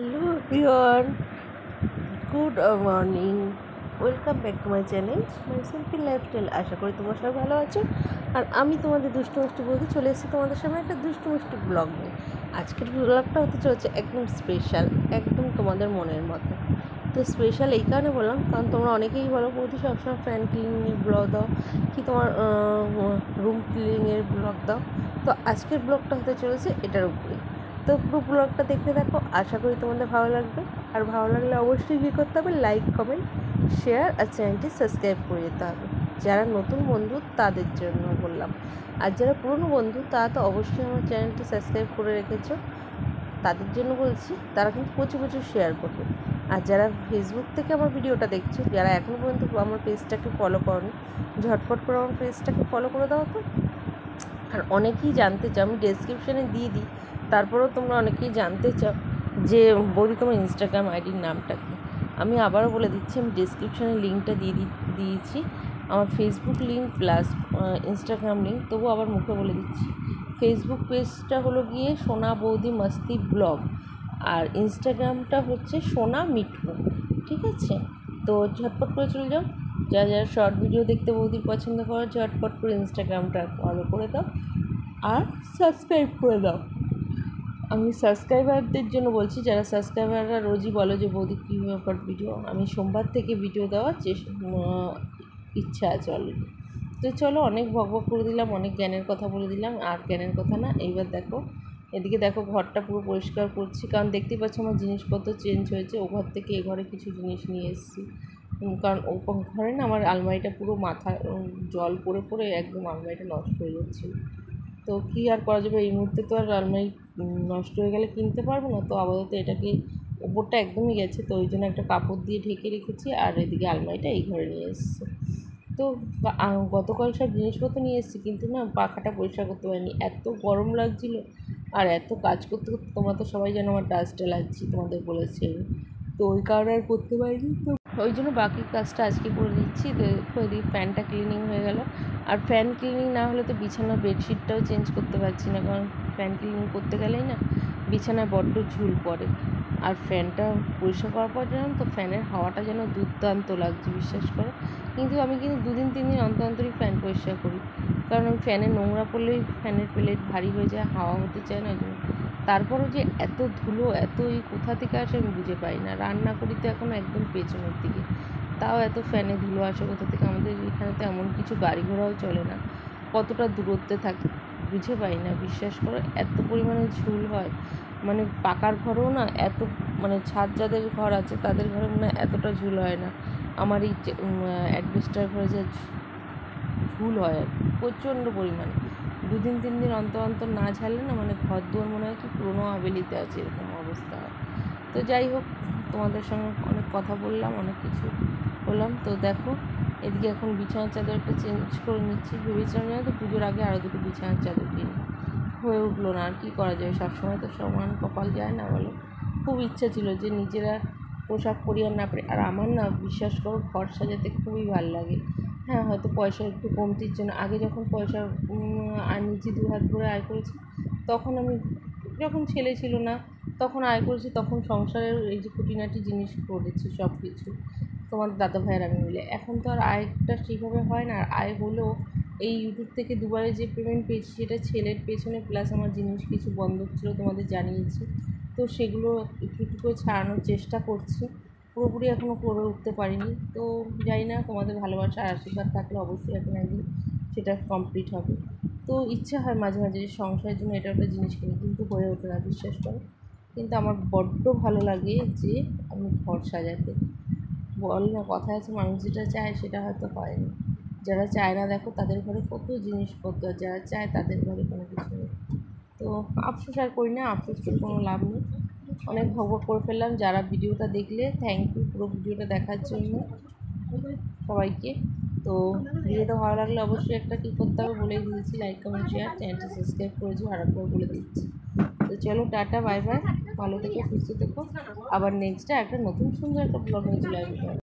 Hello everyone, good morning. Welcome back to my channel my simple lifestyle. আশা করি তোমরা সবাই ভালো আছো। আর আমি তোমাদের দুষ্টু মিষ্টি বলতে চলে এসেছি তোমাদের সামনে একটা দুষ্টু মিষ্টি ব্লগ নিয়ে। আজকের ব্লগটা হতে চলেছে একদম স্পেশাল, একদম তোমাদের মনের মতো। তো স্পেশাল এই কারণে বললাম, কারণ তোমরা অনেকেই বলো বৌদি সবসময় ফ্যান ক্লিনিংয়ের ব্লগ দাও কি তোমার রুম ক্লিনিংয়ের ব্লগ দাও। তো আজকের ব্লগটা হতে চলেছে এটার উপরে। তো পুরো ব্লগটা দেখতে থাকো, আশা করি তোমাদের ভালো লাগবে। আর ভালো লাগলে অবশ্যই কী করতে হবে, লাইক, কমেন্ট, শেয়ার আর চ্যানেলটি সাবস্ক্রাইব করে যেতে হবে। যারা নতুন বন্ধু তাদের জন্য বললাম, আর যারা পুরনো বন্ধু তারা তো অবশ্যই আমার চ্যানেলটি সাবস্ক্রাইব করে রেখেছো, তাদের জন্য বলছি তারা কিন্তু প্রচুর প্রচুর শেয়ার করবে। আর যারা ফেসবুক থেকে আমার ভিডিওটা দেখছো, যারা এখনও পর্যন্ত আমার পেজটাকে ফলো করনি, ঝটপট করে আমার পেজটাকে ফলো করে দাও তো। আর অনেকেই জানতে চাও, আমি ডেসক্রিপশানে দিয়ে দিই, তারপরেও তোমরা অনেকেই জানতে চাও যে বৌদি তোমার ইনস্টাগ্রাম আইডির নামটা কী। আমি আবারও বলে দিচ্ছি, আমি ডেসক্রিপশানে লিঙ্কটা দিয়েছি, আমার Facebook link plus Instagram link. তবুও আবার মুখে বলে দিচ্ছি, ফেসবুক পেজটা হলো গিয়ে সোনা বৌদি মাস্তি ব্লগ, আর ইনস্টাগ্রামটা হচ্ছে সোনা মিঠু। ঠিক আছে, তো ঝটপট করে চলে যাও। যারা যারা শর্ট ভিডিও দেখতে বৌদির পছন্দ করো, ঝটপট করে ইনস্টাগ্রামটা ফলো করে দাও আর সাবস্ক্রাইব করে দাও। আমি সাবস্ক্রাইবারদের জন্য বলছি, যারা সাবস্ক্রাইবাররা রোজই বলো যে বৌদি কী ব্যাপার ভিডিও, আমি সোমবার থেকে ভিডিও দেওয়ার ইচ্ছা আছে অলরেডি। তো চলো, অনেক বকবক করে দিলাম, অনেক জ্ঞানের কথা বলে দিলাম। আর জ্ঞানের কথা না, এইবার দেখো, এদিকে দেখো ঘরটা পুরো পরিষ্কার করছি, কারণ দেখতেই পাচ্ছ আমার জিনিসপত্র চেঞ্জ হয়েছে। ও ঘর থেকে এ ঘরে কিছু জিনিস নিয়ে এসেছি, কারণ ও ঘরে না আমার আলমারিটা পুরো মাথা জল পড়ে পড়ে একদম আলমারিটা নষ্ট হয়ে যাচ্ছিল। তো কী আর করা যাবে, এই মুহূর্তে তো আর আলমারি নষ্ট হয়ে গেলে কিনতে পারবো না। তো আপাতত এটাকে, ওপরটা একদমই গেছে, তো ওই জন্য একটা কাপড় দিয়ে ঢেকে রেখেছি। আর এদিকে আলমারিটা এই ঘরে নিয়ে এসেছি। তো গতকাল সব জিনিসপত্র নিয়ে এসেছি, কিন্তু না পাখাটা পরিষ্কার করতে পারিনি, এত গরম লাগছিল। আর এত কাজ করতে করতে তোমরা তো সবাই জানো আমার ডাস্ট অ্যালার্জি, তোমাদের বলেছি। তো ওই কারণে আর করতে পারিনি, তো ওই জন্য বাকি কাজটা আজকে করে দিচ্ছি। দেখো এদিকে ফ্যানটা ক্লিনিং হয়ে গেল। আর ফ্যান ক্লিনিং না হলে তো বিছানার বেডশিটটাও চেঞ্জ করতে পারছি না, কারণ ফ্যান ক্লিনিং করতে গেলেই না বিছানায় বড্ড ঝুল পড়ে। আর ফ্যানটা পরিষ্কার করার পর জানো তো, ফ্যানের হাওয়াটা যেন দুর্দান্ত লাগছে, বিশ্বাস করো। কিন্তু আমি কিন্তু 2-3 দিন অন্তর অন্তরই ফ্যান পরিষ্কার করি, কারণ আমি ফ্যানে নোংরা পড়লেই ফ্যানের প্লেট ভারী হয়ে যায়, হাওয়া হতে চায় না, ওই জন্য। তারপরও যে এত ধুলো, এত কোথা থেকে আসে আমি বুঝে পাই না। রান্না করি তো এখন একদম পেছনের দিকে, তাও এত ফ্যানে ধুলো আসে কোথা থেকে। আমাদের এখানে তো এমন কিছু গাড়ি ঘোড়াও চলে না, কতটা দূরত্বে থাকে বুঝে পাই না, বিশ্বাস করো। এত পরিমাণে ঝুল হয়, মানে পাকার ঘরেও না এত, মানে ছাদ যাদের ঘর আছে তাদের ঘরে মনে হয় এতটা ঝুল হয় না। আমার এই অ্যাডভেস্টার ঘরে যে ঝুল হয় প্রচণ্ড পরিমাণে, 2-3 দিন অন্তর অন্তর না ঝাড়লে না, মানে ঘর দুয়ার মনে হয় কি পুরোনো হাভেলিতে আছে, এরকম অবস্থা হয়। তো যাই হোক, তোমাদের সঙ্গে অনেক কথা বললাম, অনেক কিছু বললাম। তো দেখো এদিকে এখন বিছানার চাদর একটা চেঞ্জ করে নিচ্ছি। ভেবেছিলাম জানো তো পুজোর আগে আরও দুটো বিছানার চাদর কিনি, হয়ে উঠলো না। আর কী করা যায়, সবসময় তো সমান কপাল যায় না বলো। খুব ইচ্ছা ছিল যে নিজেরা পোশাক পরি আর না পরি। আর আমার না, বিশ্বাস করো, ঘর সাজাতে খুবই ভালো লাগে। হ্যাঁ, হয়তো পয়সা একটু কমতির জন্য, আগে যখন পয়সা আর নিজে 2 হাত ভরে আয় করেছি, তখন আমি, যখন ছেলে ছিল না তখন আয় করেছি, তখন সংসারের এই যে খুঁটিনাটি জিনিস করেছি সব কিছু, তোমার দাদা ভাইয়ের আমি মিলে। এখন তো আর আয়টা ঠিকভাবে হয় না। আর আয় হলেও এই ইউটিউব থেকে দুবারে যে পেমেন্ট পেয়েছি, সেটা ছেলের পেছনে, প্লাস আমার জিনিস কিছু বন্ধক ছিল তোমাদের জানিয়েছি। তো সেগুলো একটু একটু করে ছাড়ানোর চেষ্টা করছি, পুরোপুরি এখনও করে উঠতে পারিনি। তো জানি না, তোমাদের ভালোবাসা আর আশীর্বাদ থাকলে অবশ্যই এখন একদিন সেটা কমপ্লিট হবে। তো ইচ্ছা হয় মাঝে মাঝে যে সংসারের জন্য এটা একটা জিনিস কিনি, কিন্তু হয়ে ওঠে না, বিশ্বাস করো। কিন্তু আমার বড্ড ভালো লাগে যে আমি ঘর সাজাতে। বল না, কথায় আছে মানুষ যেটা চায় সেটা হয়তো হয় না। যারা চায় না দেখো তাদের ঘরে কত জিনিসপত্র, আর যারা চায় তাদের ঘরে কোনো কিছু নেই। তো আফসোস আর করি না, আফসোস করে কোনো লাভ নেই। অনেক ভোগ করে ফেললাম। যারা ভিডিওটা দেখলে থ্যাংক ইউ পুরো ভিডিওটা দেখার জন্য সবাইকে। তো ভিডিওটা ভালো লাগলে অবশ্যই একটা কী করতে হবে বলেই দিয়েছি, লাইক, কমেন্ট, শেয়ার, চ্যানেলটা সাবস্ক্রাইব করেছি আরেকবার বলে দিচ্ছি। তো চলো, টাটা, বাই বাই, ভালো থেকো, সুস্থ থেকো। আবার নেক্সটে একটা নতুন সুন্দর একটা ব্লগ নিয়ে চলে আসবে।